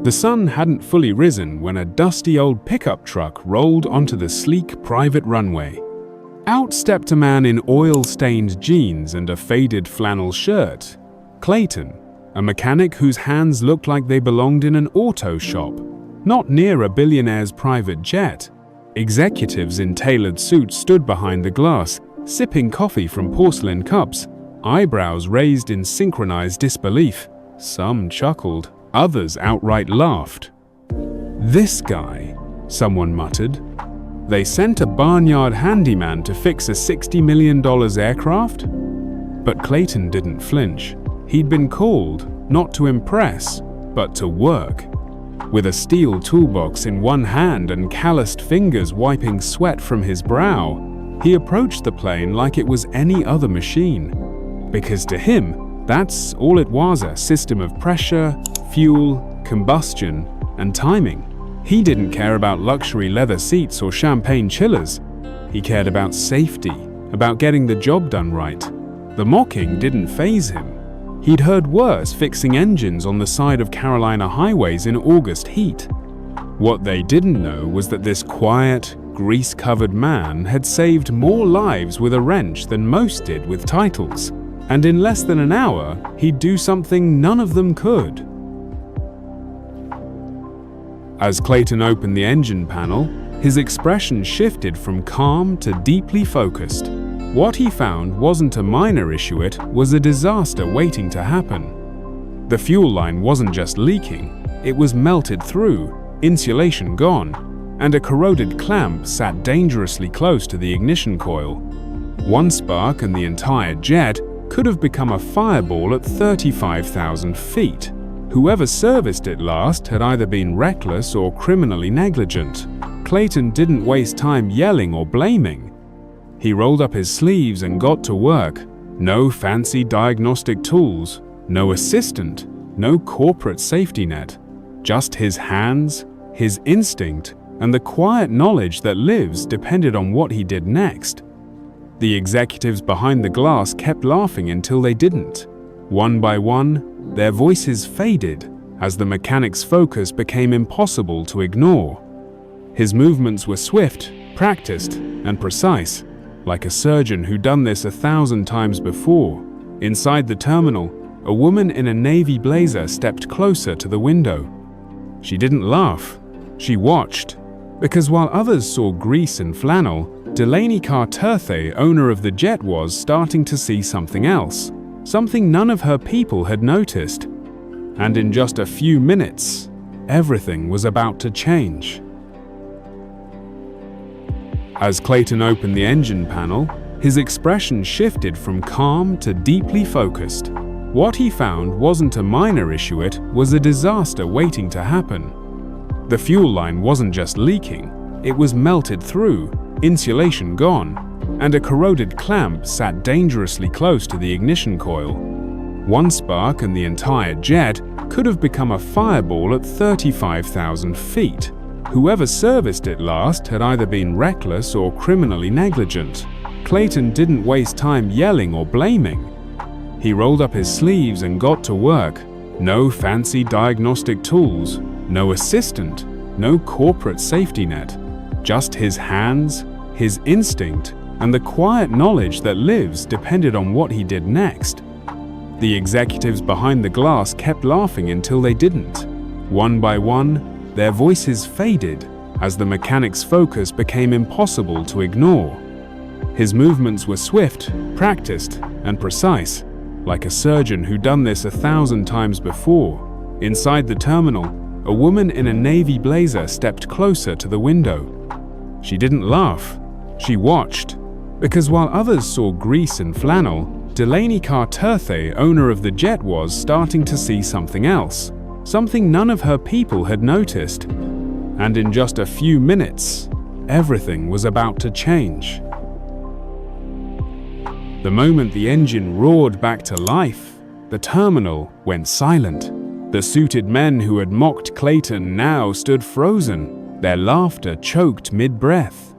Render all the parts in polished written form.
The sun hadn't fully risen when a dusty old pickup truck rolled onto the sleek private runway. Out stepped a man in oil-stained jeans and a faded flannel shirt. Clayton, a mechanic whose hands looked like they belonged in an auto shop, not near a billionaire's private jet. Executives in tailored suits stood behind the glass, sipping coffee from porcelain cups, eyebrows raised in synchronized disbelief. Some chuckled, others outright laughed. "This guy," someone muttered. "They sent a barnyard handyman to fix a $60 million aircraft?" But Clayton didn't flinch. He'd been called, not to impress, but to work. With a steel toolbox in one hand and calloused fingers wiping sweat from his brow, he approached the plane like it was any other machine. Because to him, that's all it was, a system of pressure, fuel, combustion, and timing. He didn't care about luxury leather seats or champagne chillers. He cared about safety, about getting the job done right. The mocking didn't faze him. He'd heard worse fixing engines on the side of Carolina highways in August heat. What they didn't know was that this quiet, grease-covered man had saved more lives with a wrench than most did with titles. And in less than an hour, he'd do something none of them could. As Clayton opened the engine panel, his expression shifted from calm to deeply focused. What he found wasn't a minor issue, it was a disaster waiting to happen. The fuel line wasn't just leaking, it was melted through, insulation gone, and a corroded clamp sat dangerously close to the ignition coil. One spark and the entire jet could have become a fireball at 35,000 feet. Whoever serviced it last had either been reckless or criminally negligent. Clayton didn't waste time yelling or blaming. He rolled up his sleeves and got to work. No fancy diagnostic tools, no assistant, no corporate safety net. Just his hands, his instinct, and the quiet knowledge that lives depended on what he did next. The executives behind the glass kept laughing until they didn't. One by one, their voices faded as the mechanic's focus became impossible to ignore. His movements were swift, practiced, and precise, like a surgeon who'd done this 1,000 times before. Inside the terminal, a woman in a navy blazer stepped closer to the window. She didn't laugh, she watched, because while others saw grease and flannel, Delaney Carterthe, owner of the jet, was starting to see something else, something none of her people had noticed. And in just a few minutes, everything was about to change. As Clayton opened the engine panel, his expression shifted from calm to deeply focused. What he found wasn't a minor issue, it was a disaster waiting to happen. The fuel line wasn't just leaking, it was melted through, insulation gone, and a corroded clamp sat dangerously close to the ignition coil. One spark and the entire jet could have become a fireball at 35,000 feet. Whoever serviced it last had either been reckless or criminally negligent. Clayton didn't waste time yelling or blaming. He rolled up his sleeves and got to work. No fancy diagnostic tools, no assistant, no corporate safety net. Just his hands, his instinct, and the quiet knowledge that lives depended on what he did next. The executives behind the glass kept laughing until they didn't. One by one, their voices faded as the mechanic's focus became impossible to ignore. His movements were swift, practiced, and precise, like a surgeon who'd done this 1,000 times before. Inside the terminal, a woman in a navy blazer stepped closer to the window. She didn't laugh, she watched, because while others saw grease and flannel, Delaney Carterthe, owner of the jet, was starting to see something else, something none of her people had noticed. And in just a few minutes, everything was about to change. The moment the engine roared back to life, the terminal went silent. The suited men who had mocked Clayton now stood frozen, their laughter choked mid-breath.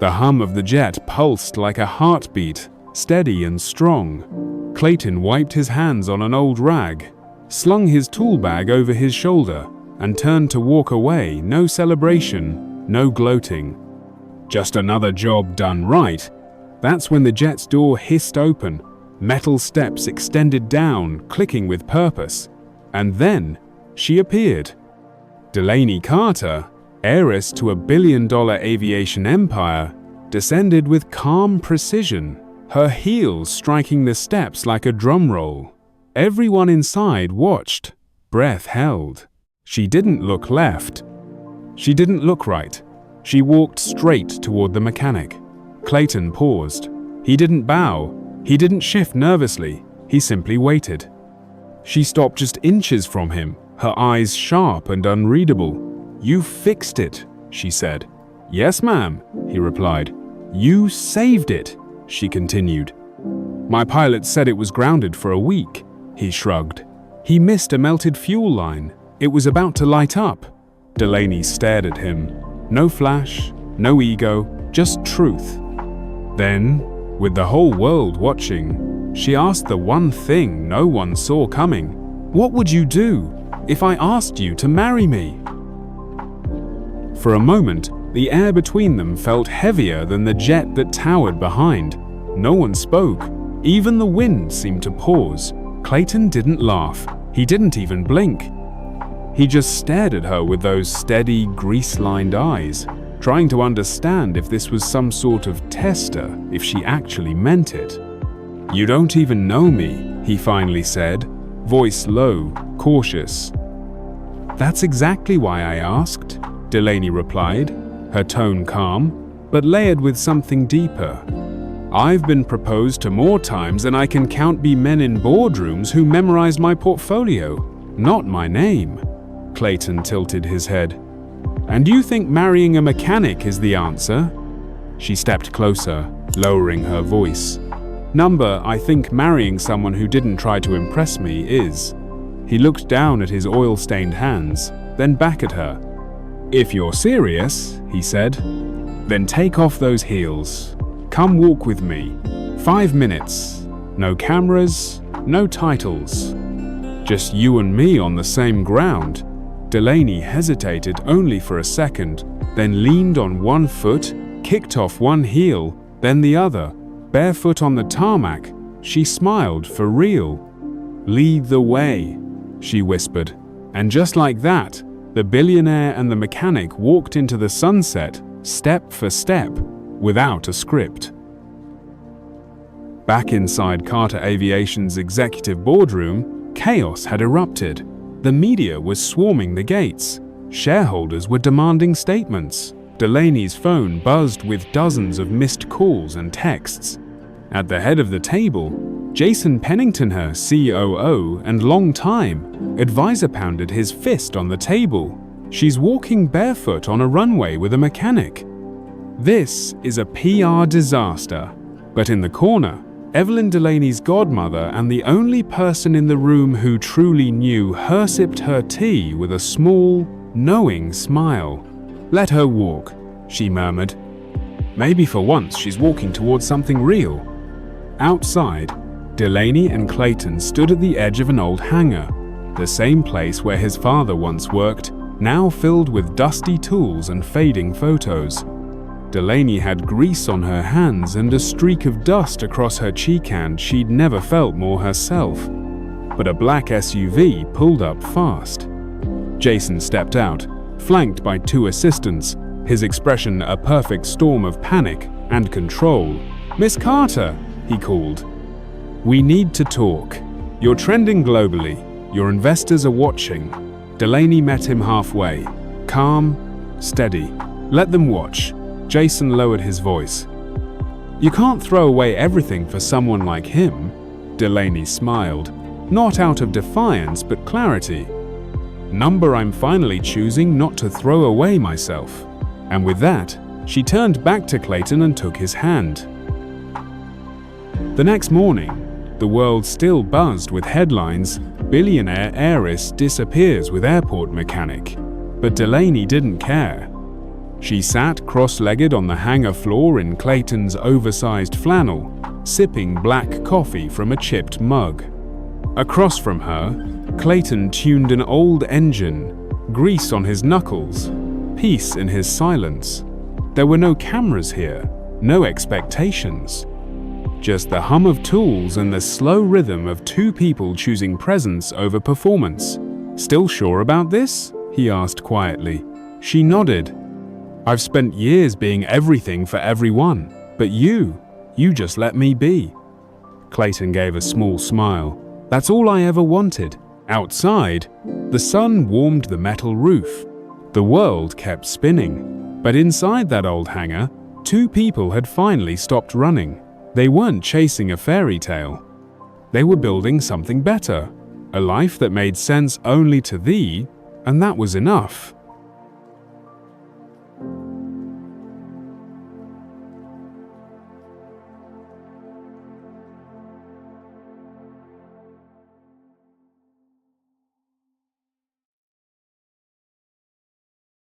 The hum of the jet pulsed like a heartbeat, steady and strong. Clayton wiped his hands on an old rag, slung his tool bag over his shoulder, and turned to walk away. No celebration, no gloating. Just another job done right. That's when the jet's door hissed open, metal steps extended down, clicking with purpose. And then she appeared. Delaney Carter, heiress to a billion-dollar aviation empire, descended with calm precision, her heels striking the steps like a drum roll. Everyone inside watched, breath held. She didn't look left. She didn't look right. She walked straight toward the mechanic. Clayton paused. He didn't bow. He didn't shift nervously. He simply waited. She stopped just inches from him, her eyes sharp and unreadable. "You fixed it," she said. "Yes, ma'am," he replied. "You saved it," she continued. "My pilot said it was grounded for a week," he shrugged. "He missed a melted fuel line. It was about to light up." Delaney stared at him. No flash, no ego, just truth. Then, with the whole world watching, she asked the one thing no one saw coming. "What would you do if I asked you to marry me?" For a moment, the air between them felt heavier than the jet that towered behind. No one spoke. Even the wind seemed to pause. Clayton didn't laugh. He didn't even blink. He just stared at her with those steady, grease-lined eyes, trying to understand if this was some sort of tester, if she actually meant it. "You don't even know me," he finally said, voice low, cautious. "That's exactly why I asked," Delaney replied, her tone calm, but layered with something deeper. "I've been proposed to more times than I can count be men in boardrooms who memorized my portfolio, not my name." Clayton tilted his head. "And you think marrying a mechanic is the answer?" She stepped closer, lowering her voice. "I think marrying someone who didn't try to impress me is." He looked down at his oil-stained hands, then back at her. "If you're serious," he said, "then take off those heels. Come walk with me. 5 minutes. No cameras, no titles. Just you and me on the same ground." Delaney hesitated only for a second, then leaned on one foot, kicked off one heel, then the other. Barefoot on the tarmac, she smiled for real. "Lead the way," she whispered. And just like that, the billionaire and the mechanic walked into the sunset, step for step, without a script. Back inside Carter Aviation's executive boardroom, chaos had erupted. The media was swarming the gates. Shareholders were demanding statements. Delaney's phone buzzed with dozens of missed calls and texts. At the head of the table, Jason Pennington, her COO and long-time advisor, pounded his fist on the table. "She's walking barefoot on a runway with a mechanic. This is a PR disaster." But in the corner, Evelyn Delaney's godmother and the only person in the room who truly knew her sipped her tea with a small, knowing smile. "Let her walk," she murmured. "Maybe for once she's walking towards something real." Outside, Delaney and Clayton stood at the edge of an old hangar, the same place where his father once worked, now filled with dusty tools and fading photos. Delaney had grease on her hands and a streak of dust across her cheek, and she'd never felt more herself. But a black SUV pulled up fast. Jason stepped out, flanked by 2 assistants, his expression a perfect storm of panic and control. "Miss Carter," he called. "We need to talk. You're trending globally. Your investors are watching." Delaney met him halfway, calm, steady. "Let them watch." Jason lowered his voice. "You can't throw away everything for someone like him." Delaney smiled, not out of defiance but clarity. "I'm finally choosing not to throw away myself." And with that, she turned back to Clayton and took his hand. The next morning, the world still buzzed with headlines, "Billionaire heiress disappears with airport mechanic." But Delaney didn't care. She sat cross-legged on the hangar floor in Clayton's oversized flannel, sipping black coffee from a chipped mug. Across from her, Clayton tuned an old engine, grease on his knuckles, peace in his silence. There were no cameras here, no expectations. Just the hum of tools and the slow rhythm of two people choosing presence over performance. "Still sure about this?" he asked quietly. She nodded. "I've spent years being everything for everyone, but you just let me be." Clayton gave a small smile. "That's all I ever wanted." Outside, the sun warmed the metal roof. The world kept spinning. But inside that old hangar, two people had finally stopped running. They weren't chasing a fairy tale. They were building something better, a life that made sense only to thee, and that was enough.